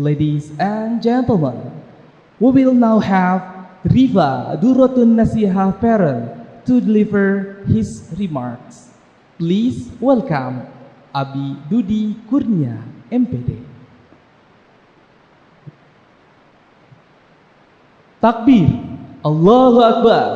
Ladies and gentlemen, we will now have Riva Durratun Nasihah parent to deliver his remarks. Please welcome Abi Dudi Kurnia, MPD. Takbir, Allahu Akbar.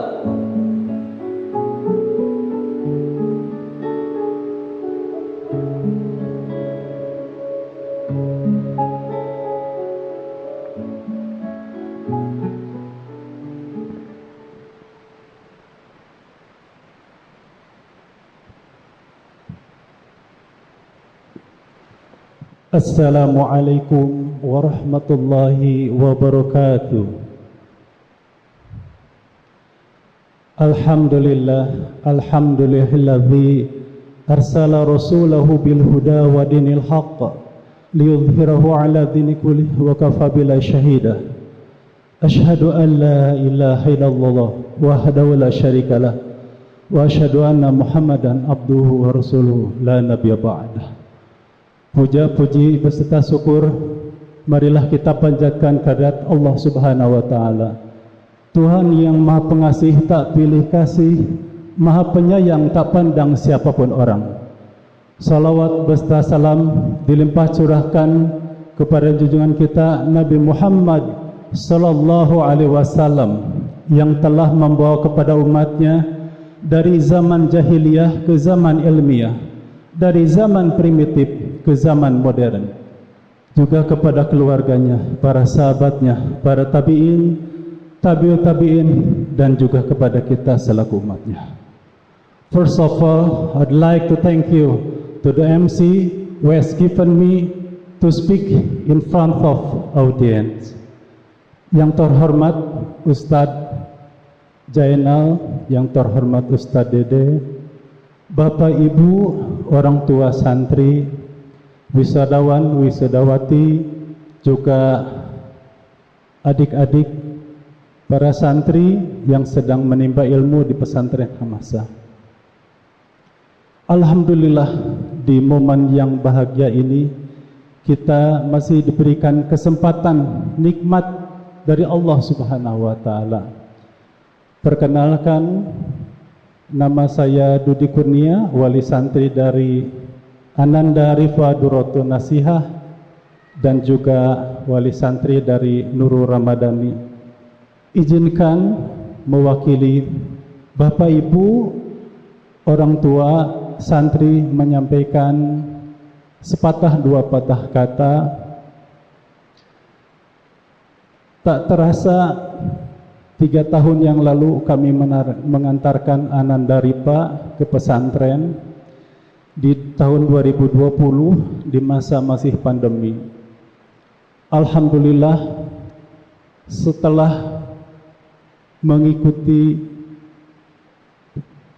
Assalamualaikum warahmatullahi wabarakatuh. Alhamdulilladzi arsala rasulahu bil huda wa dinil haqq liyudhhirahu ala dini kullih wa kafa billahi syahida. Asyhadu an la ilaha illallah wahdahu la syarikalah wa asyhadu anna Muhammadan abduhu wa rasuluhu la nabiyya ba'dah. Puja puji beserta syukur marilah kita panjatkan kehadirat Allah Subhanahu wa taala. Tuhan yang Maha Pengasih tak pilih kasih, Maha Penyayang tak pandang siapapun orang. Salawat beserta salam dilimpah curahkan kepada junjungan kita Nabi Muhammad sallallahu alaihi wasallam yang telah membawa kepada umatnya dari zaman jahiliyah ke zaman ilmiah, dari zaman primitif ke zaman modern, juga kepada keluarganya, para sahabatnya, para tabi'in, tabi'ut tabi'in, dan juga kepada kita selaku umatnya. First of all, I'd like to thank you to the MC who has given me to speak in front of audience. Yang terhormat Ustadz Jainal, yang terhormat Ustadz Dede, Bapak Ibu, orang tua santri, wisadawan, wisadawati, juga adik-adik para santri yang sedang menimba ilmu di pesantren Hamasa. Alhamdulillah, di momen yang bahagia ini kita masih diberikan kesempatan nikmat dari Allah Subhanahu wa taala. Perkenalkan, nama saya Dudi Kurnia, wali santri dari Ananda Riva Durratun Nasihah, dan juga wali santri dari Nurul Ramadhani. Izinkan mewakili Bapak Ibu, orang tua santri menyampaikan sepatah dua patah kata. Tak terasa 3 tahun yang lalu kami mengantarkan Ananda Riva ke pesantren di tahun 2020 di masa masih pandemi. Alhamdulillah, setelah mengikuti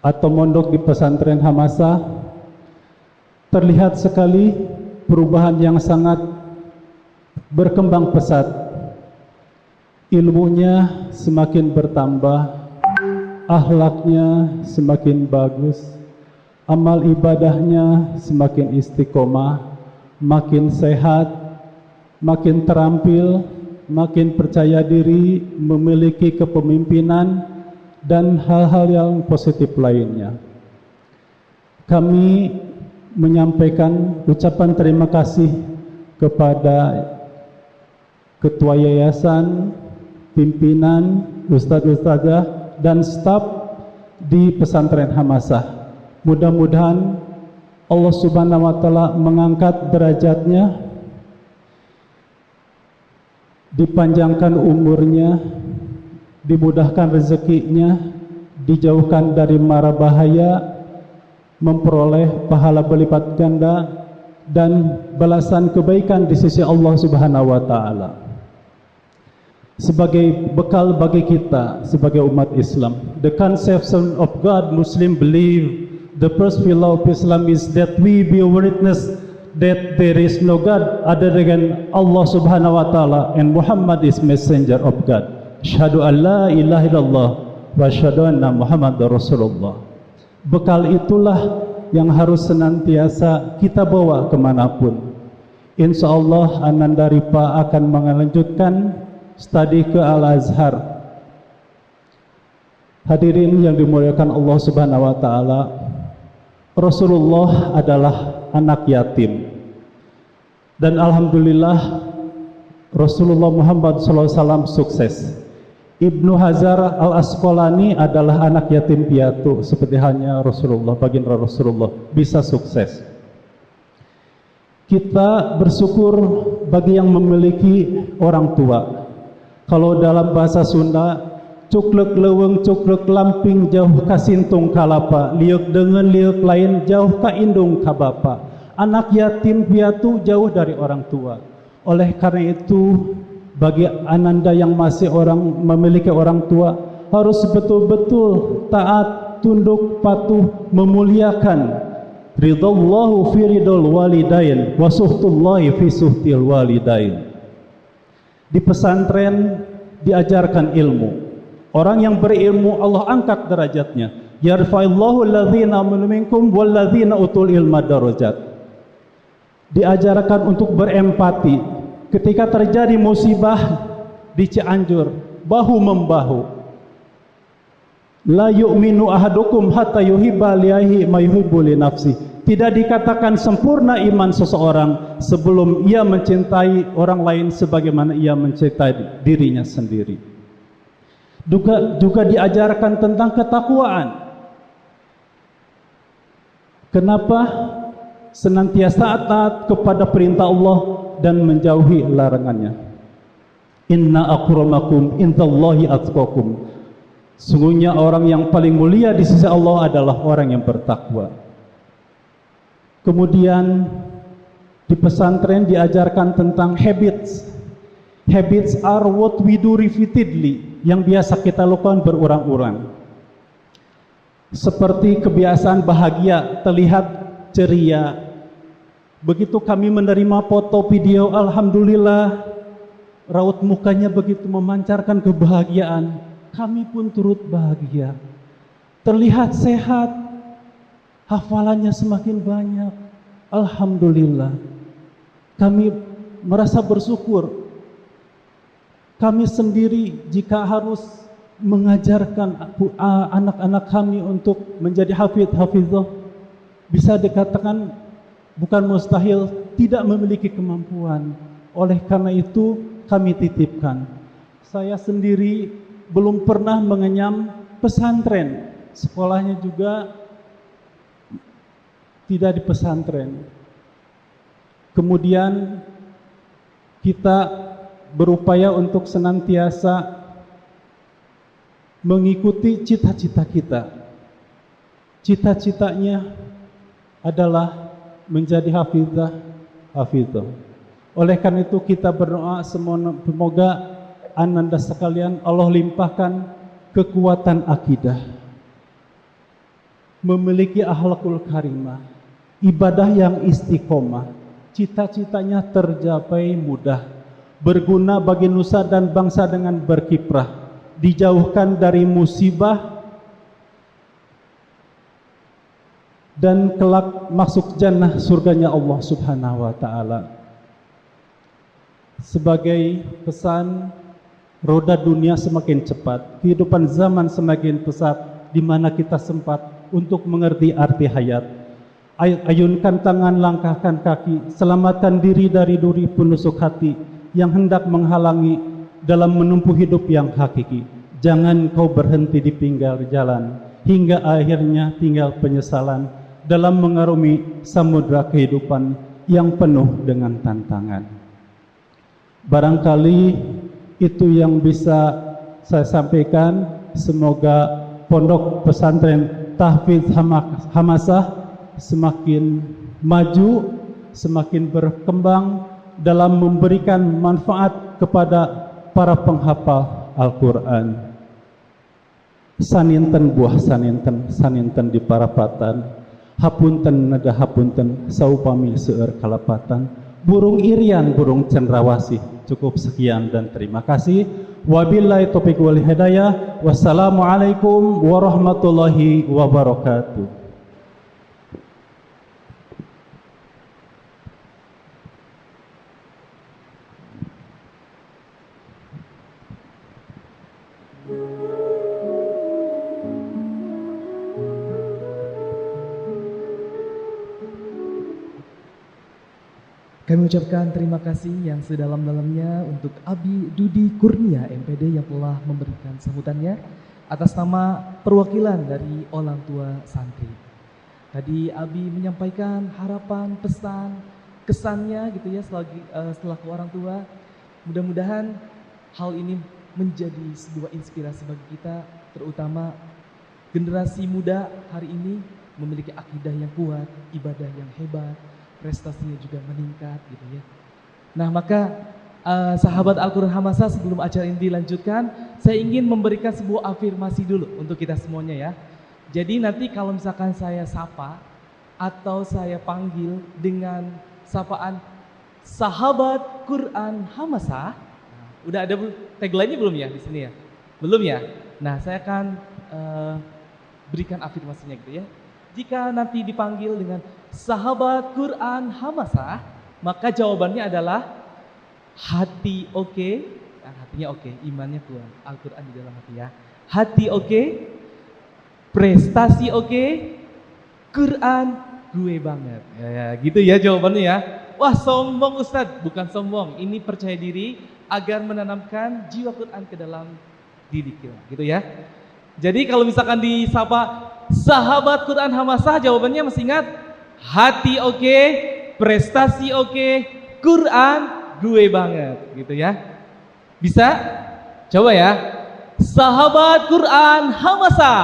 atau mondok di pesantren Hamasa, terlihat sekali perubahan yang sangat berkembang pesat. Ilmunya semakin bertambah, akhlaknya semakin bagus, amal ibadahnya semakin istiqomah, makin sehat, makin terampil, makin percaya diri, memiliki kepemimpinan, dan hal-hal yang positif lainnya. Kami menyampaikan ucapan terima kasih kepada Ketua Yayasan, pimpinan, ustadz-ustadzah, dan staf di pesantren Hamasah. Mudah-mudahan Allah Subhanahu wa taala mengangkat derajatnya, dipanjangkan umurnya, dimudahkan rezekinya, dijauhkan dari mara bahaya, memperoleh pahala berlipat ganda dan balasan kebaikan di sisi Allah Subhanahu wa taala. Sebagai bekal bagi kita sebagai umat Islam, the conception of God Muslim believe, the first pillar of Islam is that we be witness that there is no God other than Allah Subhanahu wa taala and Muhammad is messenger of God. Asyhadu an la ilaha illallah wa asyhadu anna Muhammadar Rasulullah. Bekal itulah yang harus senantiasa kita bawa kemanapun. Insya Allah Ananda Ripa akan melanjutkan studi ke Al-Azhar. Hadirin yang dimuliakan Allah Subhanahu wa taala, Rasulullah adalah anak yatim. Dan alhamdulillah Rasulullah Muhammad SAW sukses. Ibnu Hajar Al-Asqalani adalah anak yatim piatu seperti halnya Rasulullah, baginda Rasulullah bisa sukses. Kita bersyukur bagi yang memiliki orang tua. Kalau dalam bahasa Sunda, cuklek leweng cuklek lamping jauh ka sintung kalapa, liuk dengan liuk lain jauh ka indung ka bapa. Anak yatim piatu jauh dari orang tua. Oleh karena itu, bagi Ananda yang masih memiliki orang tua, harus betul-betul taat, tunduk, patuh, memuliakan. Ridallahu fi ridal walidain wa suhtullahi fi suhtil walidain. Di pesantren diajarkan ilmu. Orang yang berilmu Allah angkat derajatnya. Yarfa'illahu alladzina amanu minkum walladzina utul ilma darajat. Diajarkan untuk berempati. Ketika terjadi musibah di Cianjur, bahu membahu. La yu'minu ahadukum hatta yuhibba lihi ma yuhibbu li nafsi. Tidak dikatakan sempurna iman seseorang sebelum ia mencintai orang lain sebagaimana ia mencintai dirinya sendiri. Juga diajarkan tentang ketakwaan. Kenapa? Senantiasa taat kepada perintah Allah dan menjauhi larangannya. Inna akramakum indallahi atqakum. Sungguhnya orang yang paling mulia di sisi Allah adalah orang yang bertakwa. Kemudian di pesantren diajarkan tentang habits. Habits are what we do repeatedly, yang biasa kita lakukan berulang-ulang. Seperti kebiasaan bahagia, terlihat ceria. Begitu kami menerima foto video, alhamdulillah raut mukanya begitu memancarkan kebahagiaan, kami pun turut bahagia. Terlihat sehat, hafalannya semakin banyak, alhamdulillah. Kami merasa bersyukur. Kami sendiri jika harus mengajarkan anak-anak kami untuk menjadi hafidh-hafidhah, bisa dikatakan bukan mustahil, tidak memiliki kemampuan. Oleh karena itu kami titipkan. Saya sendiri belum pernah mengenyam pesantren. Sekolahnya juga tidak di pesantren. Kemudian kita berupaya untuk senantiasa mengikuti cita-cita kita. Cita-citanya adalah menjadi hafidhah. Oleh karena itu kita berdoa semoga Ananda sekalian Allah limpahkan kekuatan akidah, memiliki akhlakul karimah, ibadah yang istiqomah, cita-citanya tercapai mudah, berguna bagi nusa dan bangsa dengan berkiprah, dijauhkan dari musibah dan kelak masuk jannah surganya Allah Subhanahu wa taala. Sebagai pesan, roda dunia semakin cepat, kehidupan zaman semakin pesat, di mana kita sempat untuk mengerti arti hayat. Ayunkan tangan, langkahkan kaki, selamatkan diri dari duri penusuk hati yang hendak menghalangi dalam menempuh hidup yang hakiki. Jangan kau berhenti di pinggir jalan, hingga akhirnya tinggal penyesalan dalam mengarungi samudra kehidupan yang penuh dengan tantangan. Barangkali itu yang bisa saya sampaikan. Semoga Pondok Pesantren Tahfidz Hamasah semakin maju, semakin berkembang dalam memberikan manfaat kepada para penghafal Al-Quran. Saninten buah saninten di parapatan, hapunten nada hapunten saupami seueur kalapatan, burung irian burung cendrawasih. Cukup sekian dan terima kasih. Wabillahi taufiq wal hidayah. Wassalamualaikum warahmatullahi wabarakatuh. Kami ucapkan terima kasih yang sedalam-dalamnya untuk Abi Dudi Kurnia MPD yang telah memberikan sambutannya atas nama perwakilan dari orang tua santri. Tadi Abi menyampaikan harapan, pesan, kesannya gitu ya selaku orang tua. Mudah-mudahan hal ini menjadi sebuah inspirasi bagi kita, terutama generasi muda hari ini memiliki akidah yang kuat, ibadah yang hebat, prestasinya juga meningkat gitu ya. Nah maka sahabat Al-Quran Hamasa, sebelum acara ini dilanjutkan, saya ingin memberikan sebuah afirmasi dulu untuk kita semuanya ya. Jadi nanti kalau misalkan saya sapa atau saya panggil dengan sapaan sahabat Quran Hamasa, udah ada tagline-nya belum ya di sini ya? Belum ya? Nah saya akan berikan afirmasinya gitu ya. Jika nanti dipanggil dengan sahabat Quran Hamasa, maka jawabannya adalah hati oke. Nah, hatinya oke, imannya kuat, Al-Quran di dalam hati ya. Hati oke, prestasi oke, Quran gue banget. Ya, gitu ya jawabannya ya. Wah sombong Ustadz, bukan sombong. Ini percaya diri agar menanamkan jiwa Quran ke dalam diri kita, gitu ya. Jadi kalau misalkan disapa sahabat Quran Hamasa, jawabannya masih ingat? Hati oke, prestasi oke, Quran gue banget, gitu ya. Bisa? Coba ya. Sahabat Quran Hamasa,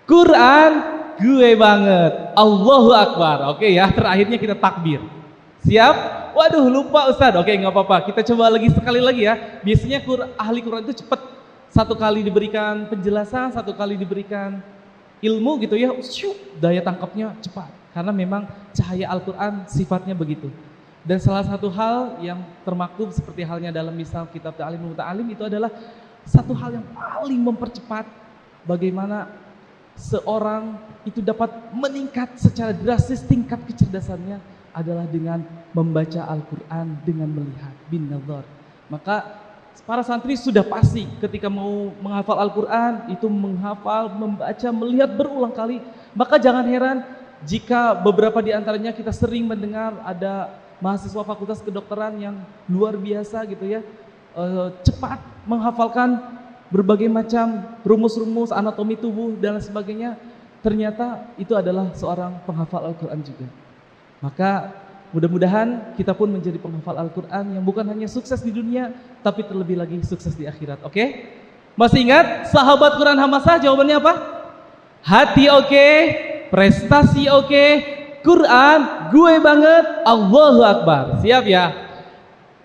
Quran gue banget, Allahu Akbar. Oke ya, terakhirnya kita takbir. Siap? Waduh lupa Ustadz. Oke nggak apa-apa, kita coba lagi sekali lagi ya. Biasanya ahli Quran itu cepat, satu kali diberikan penjelasan, satu kali diberikan ilmu gitu ya, daya tangkapnya cepat. Karena memang cahaya Al-Quran sifatnya begitu. Dan salah satu hal yang termaktub seperti halnya dalam misal kitab Ta'lim Muta'alim itu adalah satu hal yang paling mempercepat bagaimana seorang itu dapat meningkat secara drastis tingkat kecerdasannya adalah dengan membaca Al-Quran, dengan melihat bin nazar. Maka para santri sudah pasti ketika mau menghafal Al-Quran itu menghafal, membaca, melihat berulang kali. Maka jangan heran jika beberapa di antaranya kita sering mendengar ada mahasiswa fakultas kedokteran yang luar biasa gitu ya, cepat menghafalkan berbagai macam rumus-rumus anatomi tubuh dan lain sebagainya. Ternyata itu adalah seorang penghafal Al-Quran juga. Maka mudah-mudahan kita pun menjadi penghafal Al-Quran yang bukan hanya sukses di dunia, tapi terlebih lagi sukses di akhirat. Oke? Masih ingat sahabat Quran Hamasa jawabannya apa? Hati oke, prestasi oke, Quran gue banget, Allahu Akbar. Siap ya?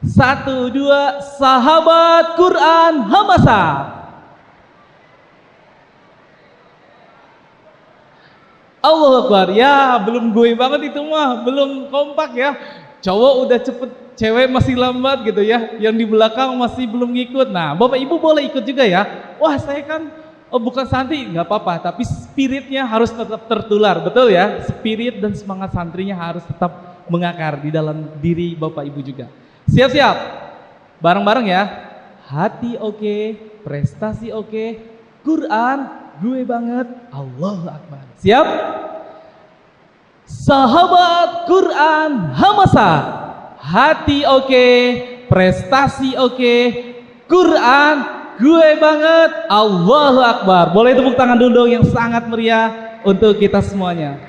1, 2, sahabat Quran Hamasa. Allahu Akbar. Ya belum gue banget itu mah, belum kompak ya. Cowok udah cepet, cewek masih lambat gitu ya. Yang di belakang masih belum ngikut. Nah Bapak Ibu boleh ikut juga ya. Wah saya kan bukan santri, nggak apa-apa. Tapi spiritnya harus tetap tertular, betul ya. Spirit dan semangat santrinya harus tetap mengakar di dalam diri Bapak Ibu juga. Siap-siap, bareng-bareng ya. Hati oke, prestasi oke, Quran gue banget, Allahu Akbar. Siap? Sahabat Quran Hamasa, hati oke, prestasi oke, Quran gue banget, Allahu Akbar. Boleh tepuk tangan dulu dong yang sangat meriah untuk kita semuanya.